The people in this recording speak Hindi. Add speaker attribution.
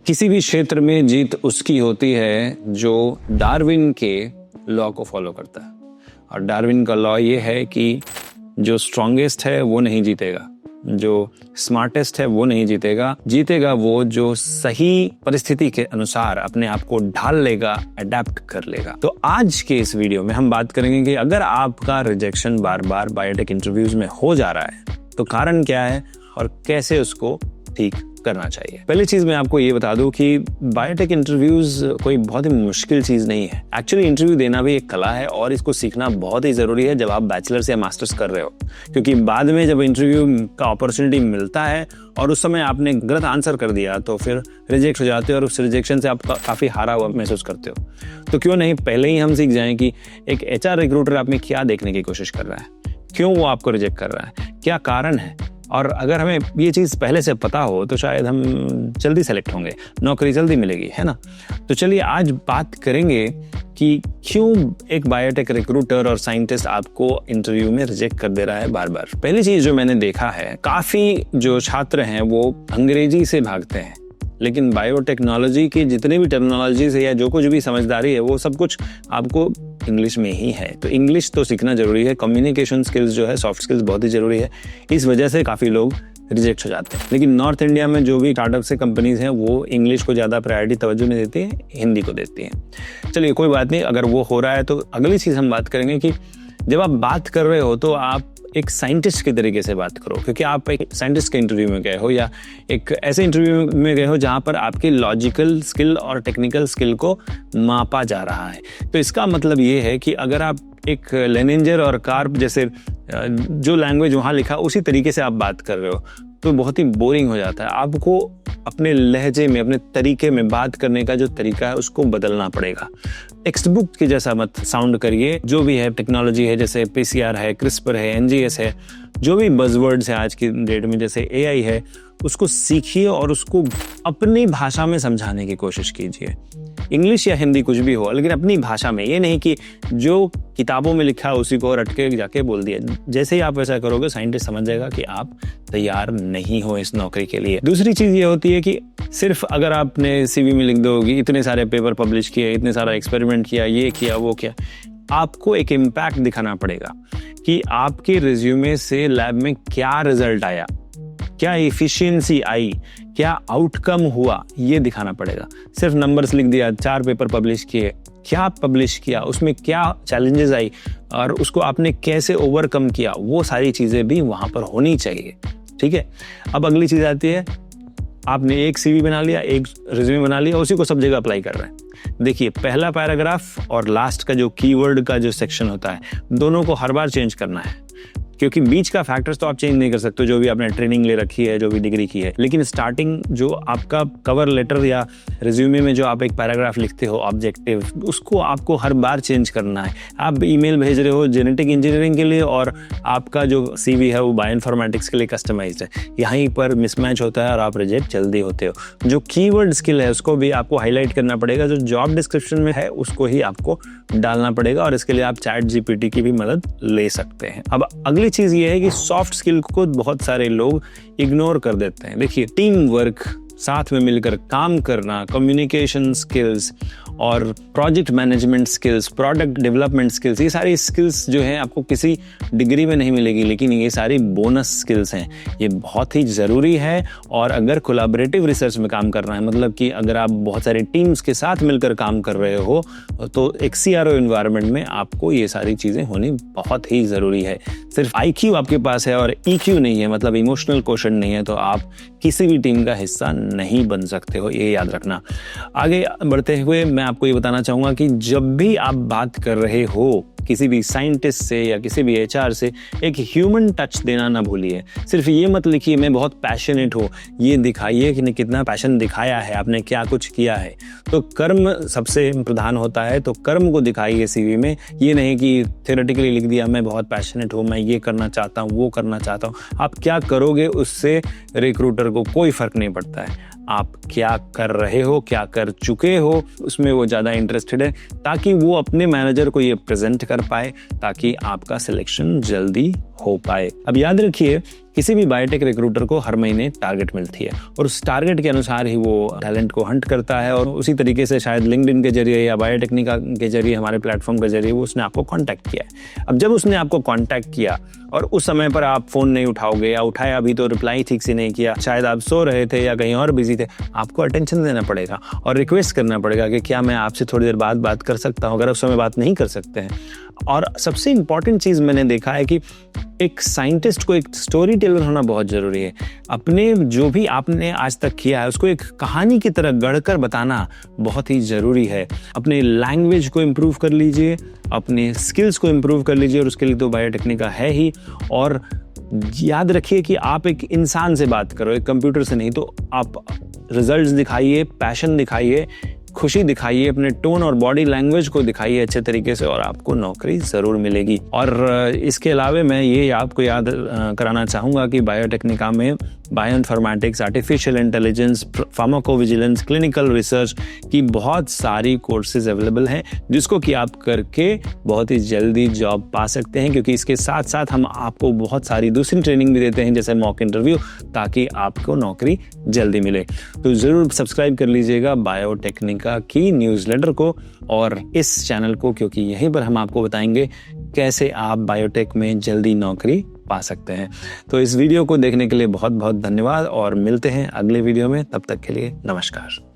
Speaker 1: किसी भी क्षेत्र में जीत उसकी होती है जो डार्विन के लॉ को फॉलो करता है। और डार्विन का लॉ ये है कि जो स्ट्रॉन्गेस्ट है वो नहीं जीतेगा, जो स्मार्टेस्ट है वो नहीं जीतेगा, जीतेगा वो जो सही परिस्थिति के अनुसार अपने आप को ढाल लेगा, अडेप्ट कर लेगा। तो आज के इस वीडियो में हम बात करेंगे कि अगर आपका रिजेक्शन बार बार बायोटेक इंटरव्यूज में हो जा रहा है तो कारण क्या है और कैसे उसको ठीक करना चाहिए। पहली चीज मैं आपको ये बता दूं कि बायोटेक इंटरव्यूज कोई बहुत ही मुश्किल चीज नहीं है। एक्चुअली इंटरव्यू देना भी एक कला है और इसको सीखना बहुत ही जरूरी है जब आप बैचलर्स या मास्टर्स कर रहे हो, क्योंकि बाद में जब इंटरव्यू का अपॉर्चुनिटी मिलता है और उस समय आपने गलत आंसर कर दिया तो फिर रिजेक्ट हो जाते हो और उस रिजेक्शन से आप काफी हारा हुआ महसूस करते हो। तो क्यों नहीं पहले ही हम सीख जाएं कि एक एचआर रिक्रूटर आप में क्या देखने की कोशिश कर रहा है, क्यों वो आपको रिजेक्ट कर रहा है, क्या कारण है। और अगर हमें ये चीज़ पहले से पता हो तो शायद हम जल्दी सेलेक्ट होंगे, नौकरी जल्दी मिलेगी, है ना। तो चलिए आज बात करेंगे कि क्यों एक बायोटेक रिक्रूटर और साइंटिस्ट आपको इंटरव्यू में रिजेक्ट कर दे रहा है बार बार। पहली चीज़ जो मैंने देखा है, काफ़ी जो छात्र हैं वो अंग्रेजी से भागते हैं, लेकिन बायोटेक्नोलॉजी की जितने भी टेक्नोलॉजीज है या जो कुछ भी समझदारी है वो सब कुछ आपको इंग्लिश में ही है। तो इंग्लिश तो सीखना जरूरी है, कम्युनिकेशन स्किल्स जो है, सॉफ्ट स्किल्स बहुत ही जरूरी है। इस वजह से काफ़ी लोग रिजेक्ट हो जाते हैं। लेकिन नॉर्थ इंडिया में जो भी स्टार्टअप से कंपनीज हैं वो इंग्लिश को ज़्यादा प्रायोरिटी तवज्जो नहीं देती है, हिंदी को देती हैं। चलिए कोई बात नहीं, अगर वो हो रहा है तो अगली चीज़ हम बात करेंगे कि जब आप बात कर रहे हो तो आप एक साइंटिस्ट के तरीके से बात करो, क्योंकि आप एक साइंटिस्ट के इंटरव्यू में गए हो या एक ऐसे इंटरव्यू में गए हो जहां पर आपके लॉजिकल स्किल और टेक्निकल स्किल को मापा जा रहा है। तो इसका मतलब ये है कि अगर आप एक लेनिंजर और कार्प जैसे जो लैंग्वेज वहां लिखा उसी तरीके से आप बात कर रहे हो तो बहुत ही बोरिंग हो जाता है। आपको अपने लहजे में, अपने तरीके में बात करने का जो तरीका है उसको बदलना पड़ेगा। टेक्स्ट बुक के जैसा मत साउंड करिए। जो भी है टेक्नोलॉजी है, जैसे पीसीआर है, क्रिस्पर है, एनजीएस है, जो भी बज़वर्ड्स है आज की डेट में, जैसे एआई है, उसको सीखिए और उसको अपनी भाषा में समझाने की कोशिश कीजिए। इंग्लिश या हिंदी कुछ भी हो, लेकिन अपनी भाषा में। ये नहीं कि जो किताबों में लिखा है उसी को रट के जाके बोल दिया। जैसे ही आप वैसा करोगे साइंटिस्ट समझ जाएगा कि आप तैयार नहीं हो इस नौकरी के लिए। दूसरी चीज ये होती है कि सिर्फ अगर आपने सीवी में लिख दोगे इतने सारे पेपर पब्लिश किए, इतने सारा एक्सपेरिमेंट किया, ये किया वो किया, आपको एक इम्पैक्ट दिखाना पड़ेगा कि आपके रिज्यूमे से लैब में क्या रिजल्ट आया, क्या एफिशिएंसी आई, क्या आउटकम हुआ, ये दिखाना पड़ेगा। सिर्फ नंबर्स लिख दिया, 4 पेपर पब्लिश किए, क्या पब्लिश किया, उसमें क्या चैलेंजेस आई और उसको आपने कैसे ओवरकम किया, वो सारी चीजें भी वहां पर होनी चाहिए। ठीक है। अब अगली चीज आती है, आपने एक सीवी बना लिया, एक रिज्यूमे बना लिया, उसी को सब जगह अप्लाई कर रहे हैं। देखिए पहला पैराग्राफ और लास्ट का जो कीवर्ड का जो सेक्शन होता है, दोनों को हर बार चेंज करना है, क्योंकि बीच का फैक्टर्स तो आप चेंज नहीं कर सकते, जो भी आपने ट्रेनिंग ले रखी है, जो भी डिग्री की है। लेकिन स्टार्टिंग जो आपका कवर लेटर या रिज्यूमे में जो आप एक पैराग्राफ लिखते हो ऑब्जेक्टिव, उसको आपको हर बार चेंज करना है। आप ईमेल भेज रहे हो जेनेटिक इंजीनियरिंग के लिए और आपका जो सीवी है वो बायोइन्फॉर्मेटिक्स के लिए कस्टमाइज्ड है, यहीं पर मिसमैच होता है और आप रिजेक्ट जल्दी होते हो। जो कीवर्ड स्किल है उसको भी आपको हाईलाइट करना पड़ेगा, जो जॉब डिस्क्रिप्शन में है उसको ही आपको डालना पड़ेगा और इसके लिए आप चैट जीपीटी की भी मदद ले सकते हैं। अब अगली चीज ये है कि सॉफ्ट स्किल को बहुत सारे लोग इग्नोर कर देते हैं। देखिए टीम वर्क, साथ में मिलकर काम करना, कम्युनिकेशन स्किल्स और project management skills, product development skills, ये सारी स्किल्स जो हैं आपको किसी डिग्री में नहीं मिलेगी, लेकिन ये सारी बोनस स्किल्स हैं। ये बहुत ही ज़रूरी है। और अगर कोलैबोरेटिव रिसर्च में काम करना है, मतलब कि अगर आप बहुत सारे टीम्स के साथ मिलकर काम कर रहे हो तो एक सीआरओ एनवायरनमेंट में आपको ये सारी चीज़ें होनी बहुत ही ज़रूरी है। सिर्फ आईक्यू आपके पास है और ईक्यू नहीं है, मतलब इमोशनल क्वोशंट नहीं है, तो आप किसी भी टीम का हिस्सा नहीं बन सकते हो, ये याद रखना। आगे बढ़ते हुए मैं आपको ये बताना चाहूँगा कि जब भी आप बात कर रहे हो किसी भी साइंटिस्ट से या किसी भी एचआर से, एक ह्यूमन टच देना ना भूलिए। सिर्फ ये मत लिखिए मैं बहुत पैशनेट हूँ, ये दिखाइए कि कितना पैशन दिखाया है आपने, क्या कुछ किया है। तो कर्म सबसे प्रधान होता है, तो कर्म को दिखाइए सीवी में। ये नहीं कि थ्योरेटिकली लिख दिया मैं बहुत पैशनेट हूँ, मैं ये करना चाहता हूँ, वो करना चाहता हूँ। आप क्या करोगे उससे रिक्रूटर को कोई फर्क नहीं पड़ता है। आप क्या कर रहे हो, क्या कर चुके हो, उसमें वो ज़्यादा इंटरेस्टेड है, ताकि वो अपने मैनेजर को ये प्रेजेंट कर पाए, ताकि आपका सिलेक्शन जल्दी हो पाए। अब याद रखिए किसी भी बायोटेक रिक्रूटर को हर महीने टारगेट मिलती है और उस टारगेट के अनुसार ही वो टैलेंट को हंट करता है और उसी तरीके से शायद लिंक्डइन के जरिए या बायोटेक्निका के जरिए, हमारे प्लेटफॉर्म के जरिए वो उसने आपको कांटेक्ट किया है। अब जब उसने आपको कांटेक्ट किया और उस समय पर आप फोन नहीं उठाओगे या उठाया अभी तो रिप्लाई ठीक से नहीं किया, शायद आप सो रहे थे या कहीं और बिजी थे, आपको अटेंशन देना पड़ेगा और रिक्वेस्ट करना पड़ेगा कि क्या मैं आपसे थोड़ी देर बाद बात कर सकता हूँ, अगर उस समय बात नहीं कर सकते हैं। और सबसे इंपॉर्टेंट चीज मैंने देखा है कि एक साइंटिस्ट को एक स्टोरी टेलर होना बहुत जरूरी है। अपने जो भी आपने आज तक किया है उसको एक कहानी की तरह गढ़कर बताना बहुत ही जरूरी है। अपने लैंग्वेज को इम्प्रूव कर लीजिए, अपने स्किल्स को इम्प्रूव कर लीजिए और उसके लिए तो बायोटेक्निका है ही। और याद रखिए कि आप एक इंसान से बात करो, एक कंप्यूटर से नहीं। तो आप रिजल्ट्स दिखाइए, पैशन दिखाइए, खुशी दिखाइए, अपने टोन और बॉडी लैंग्वेज को दिखाइए अच्छे तरीके से और आपको नौकरी जरूर मिलेगी। और इसके अलावा मैं ये आपको याद कराना चाहूँगा कि बायोटेक्निका में bioinformatics, artificial intelligence, pharmacovigilance, clinical research की बहुत सारी कोर्सेज अवेलेबल हैं, जिसको कि आप करके बहुत ही जल्दी जॉब पा सकते हैं। क्योंकि इसके साथ साथ हम आपको बहुत सारी दूसरी ट्रेनिंग भी देते हैं, जैसे मॉक इंटरव्यू, ताकि आपको नौकरी जल्दी मिले। तो ज़रूर सब्सक्राइब कर लीजिएगा बायोटेक्निका की न्यूज़लेटर को और इस चैनल को, क्योंकि यहीं पर हम आपको बताएंगे कैसे आप बायोटेक में जल्दी नौकरी पा सकते हैं। तो इस वीडियो को देखने के लिए बहुत बहुत धन्यवाद और मिलते हैं अगले वीडियो में। तब तक के लिए नमस्कार।